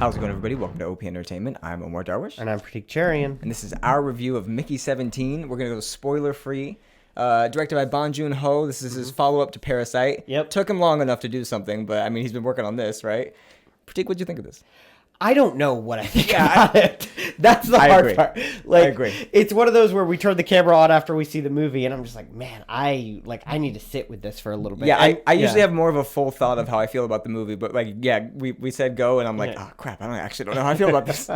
How's it going, everybody? Welcome to OP Entertainment. I'm Omar Darwish. And I'm Pratik Cherian. And this is our review of Mickey 17. We're going to go spoiler-free. Directed by Bong Joon-Ho. This is his follow-up to Parasite. Yep. Took him long enough to do something, but, I mean, he's been working on this, right? Pratik, what'd you think of this? I don't know what I think about it. That's the hard part. I agree. It's one of those where we turn the camera on after we see the movie, and I'm just like, man, I need to sit with this for a little bit. Yeah, I usually have more of a full thought of how I feel about the movie, but we said go, and I'm like, oh crap, I actually don't know how I feel about this.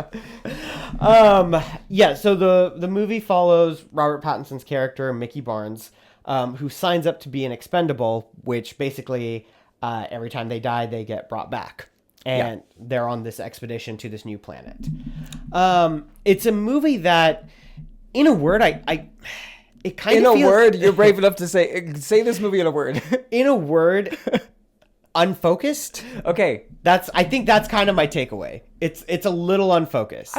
So the movie follows Robert Pattinson's character Mickey Barnes, who signs up to be an expendable, which basically every time they die, they get brought back. And they're on this expedition to this new planet. It's a movie that, in a word, it kind of feels... In a word? You're brave enough to say this movie in a word. In a word, unfocused. Okay. I think that's kind of my takeaway. It's a little unfocused.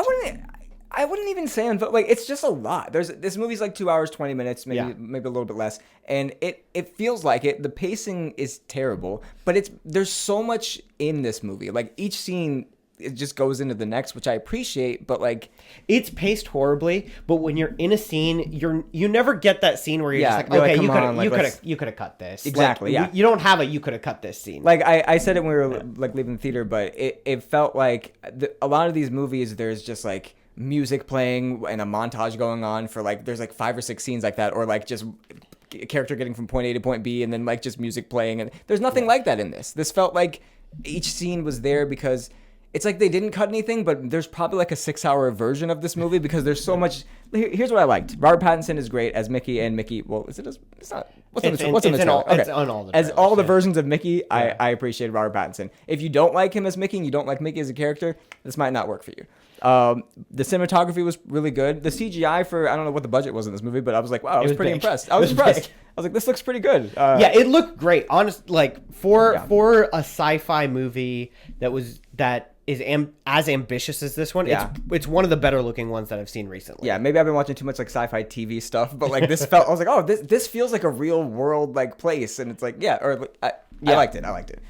I wouldn't even say it's just a lot. This movie's like 2 hours, 20 minutes, maybe a little bit less. And it feels like it. The pacing is terrible, but there's so much in this movie. Like each scene, it just goes into the next, which I appreciate, but it's paced horribly, but when you're in a scene, you never get that scene where you're just like, okay, you could have cut this. Exactly. You don't have you could have cut this scene. Like I said it when we were leaving the theater, but it felt like a lot of these movies, there's just music playing and a montage going on for there's 5 or 6 scenes like that, or just a character getting from point A to point B and then just music playing, and there's nothing like that in this. This felt like each scene was there because it's like they didn't cut anything, but there's probably a 6-hour version of this movie because there's so much. Here's what I liked. Robert Pattinson is great as Mickey, and Mickey, well, it's not what's in the trailer? It's on all the trailers, as all the versions of Mickey. I appreciated Robert Pattinson. If you don't like him as Mickey and you don't like Mickey as a character, this might not work for you. The cinematography was really good. The CGI I don't know what the budget was in this movie, but I was like, wow, I was pretty impressed. I was impressed. Big. I was like, this looks pretty good. It looked great. Honestly, for a sci-fi movie that is as ambitious as this one, it's one of the better looking ones that I've seen recently. Yeah, maybe I've been watching too much sci-fi TV stuff, but this felt, I was like, oh, this feels like a real world place, and it's I liked it.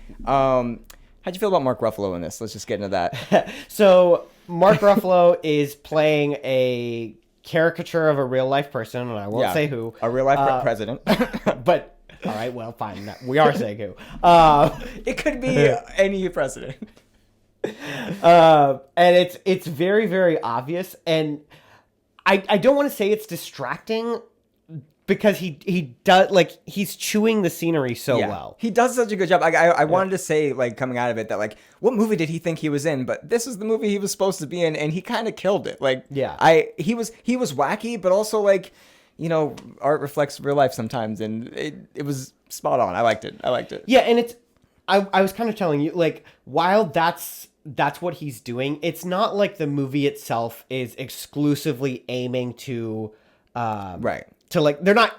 How'd you feel about Mark Ruffalo in this? Let's just get into that. So Mark Ruffalo is playing a caricature of a real life person, and I won't say who. A real life president. But all right, well, fine. We are saying who. It could be any president. And it's very, very obvious, and I don't want to say it's distracting because he does he's chewing the scenery so well. He does such a good job. I wanted to say coming out of it that what movie did he think he was in? But this is the movie he was supposed to be in, and he kind of killed it. He was wacky, but also art reflects real life sometimes, and it was spot on. I liked it. Yeah, and I was kind of telling you while that's what he's doing, it's not like the movie itself is exclusively aiming to to they're not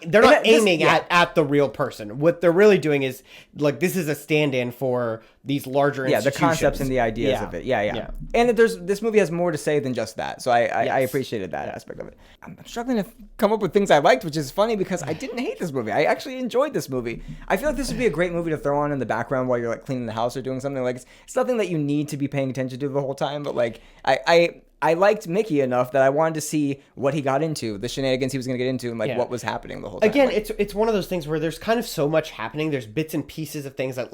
aiming at the real person. What they're really doing is this is a stand-in for these larger institutions. The concepts and the ideas of it. Yeah. And this movie has more to say than just that. So I appreciated that aspect of it. I'm struggling to come up with things I liked, which is funny because I didn't hate this movie. I actually enjoyed this movie. I feel like this would be a great movie to throw on in the background while you're cleaning the house or doing something. It's nothing that you need to be paying attention to the whole time, but I liked Mickey enough that I wanted to see what he got into, the shenanigans he was going to get into, and what was happening the whole time. Again, it's one of those things where there's kind of so much happening. There's bits and pieces of things that,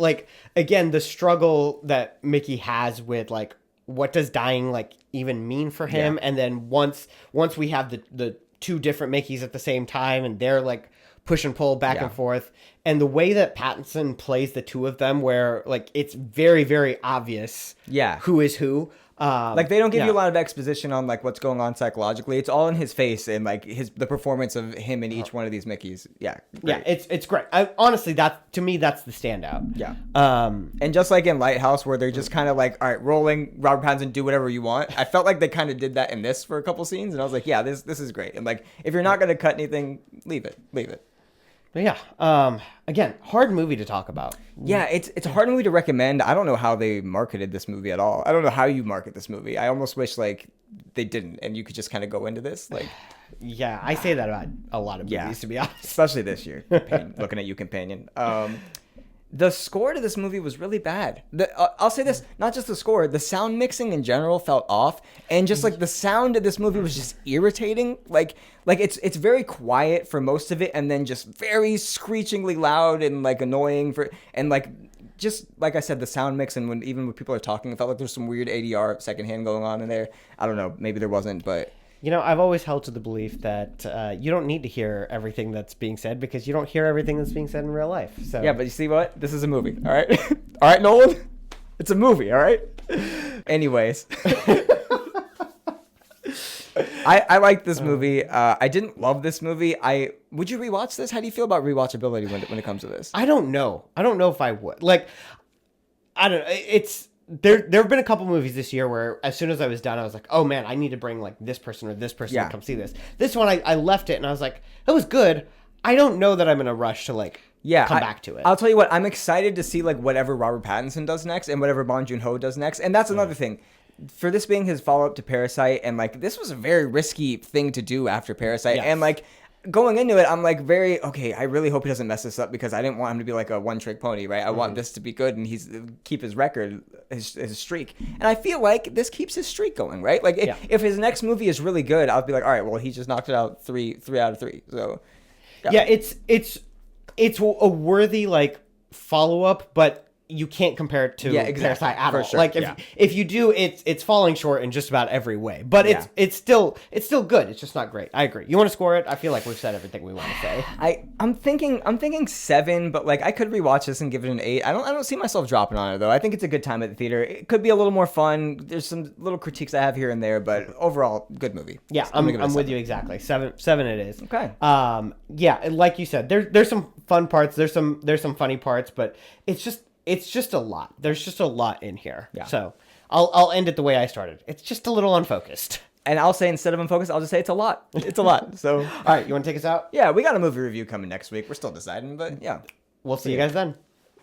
again, the struggle that Mickey has with what does dying even mean for him, and then once we have the two different Mickeys at the same time, and they're push and pull back and forth, and the way that Pattinson plays the two of them, where it's very, very obvious who is who. They don't give you a lot of exposition on what's going on psychologically. It's all in his face and the performance of him in each one of these Mickeys. Yeah, great. Yeah, it's great. Honestly, to me that's the standout. Yeah. And just like in Lighthouse, where they're just kind of all right, rolling, Robert Pattinson, do whatever you want. I felt like they kind of did that in this for a couple scenes, and I was like, yeah, this is great. And if you're not gonna cut anything, leave it. But yeah, again, hard movie to talk about. Yeah, it's a hard movie to recommend. I don't know how they marketed this movie at all. I don't know how you market this movie. I almost wish they didn't, and you could just kind of go into this Yeah, I say that about a lot of movies, to be honest. Especially this year. Looking at you, companion. The score to this movie was really bad. I'll say this, not just the score, the sound mixing in general felt off, and just like the sound of this movie was just irritating. Like it's very quiet for most of it, and then just very screechingly loud and like annoying and like just like I said, the sound mix and even when people are talking, it felt like there's some weird ADR secondhand going on in there. I don't know, maybe there wasn't, but. You know, I've always held to the belief that you don't need to hear everything that's being said because you don't hear everything that's being said in real life. So yeah, but you see what? This is a movie, all right? All right, Nolan? It's a movie, all right? Anyways. I like this movie. I didn't love this movie. Would you rewatch this? How do you feel about rewatchability when it comes to this? I don't know. I don't know if I would. Like, I don't know. There have been a couple movies this year where as soon as I was done, I was like, oh man, I need to bring like this person or this person to come see this. This one, I left it and I was like, it was good. I don't know that I'm in a rush to like come back to it. I'll tell you what, I'm excited to see like whatever Robert Pattinson does next and whatever Bong Joon-Ho does next. And that's another thing. For this being his follow-up to Parasite, and like this was a very risky thing to do after Parasite. Yes. And like going into it, I'm like okay, I really hope he doesn't mess this up because I didn't want him to be like a one-trick pony, right? I want this to be good and keep his record, his streak. And I feel like this keeps his streak going, right? Like if his next movie is really good, I'll be like, all right, well, he just knocked it out three out of 3. So yeah, it's a worthy like follow-up, but you can't compare it to Parasite at all. Sure. Like if you do, it's falling short in just about every way. But it's still good. It's just not great. I agree. You want to score it? I feel like we've said everything we want to say. I'm thinking 7, but like I could rewatch this and give it an 8. I don't see myself dropping on it though. I think it's a good time at the theater. It could be a little more fun. There's some little critiques I have here and there, but overall, good movie. Yeah, I'm with you exactly. 7 it is. Okay. Yeah, like you said, there's some fun parts. There's some funny parts, but it's just a lot. There's just a lot in here. Yeah. So I'll end it the way I started. It's just a little unfocused. And I'll say instead of unfocused, I'll just say it's a lot. It's a lot. So all right, you want to take us out? Yeah, we got a movie review coming next week. We're still deciding, but yeah. We'll see you guys then.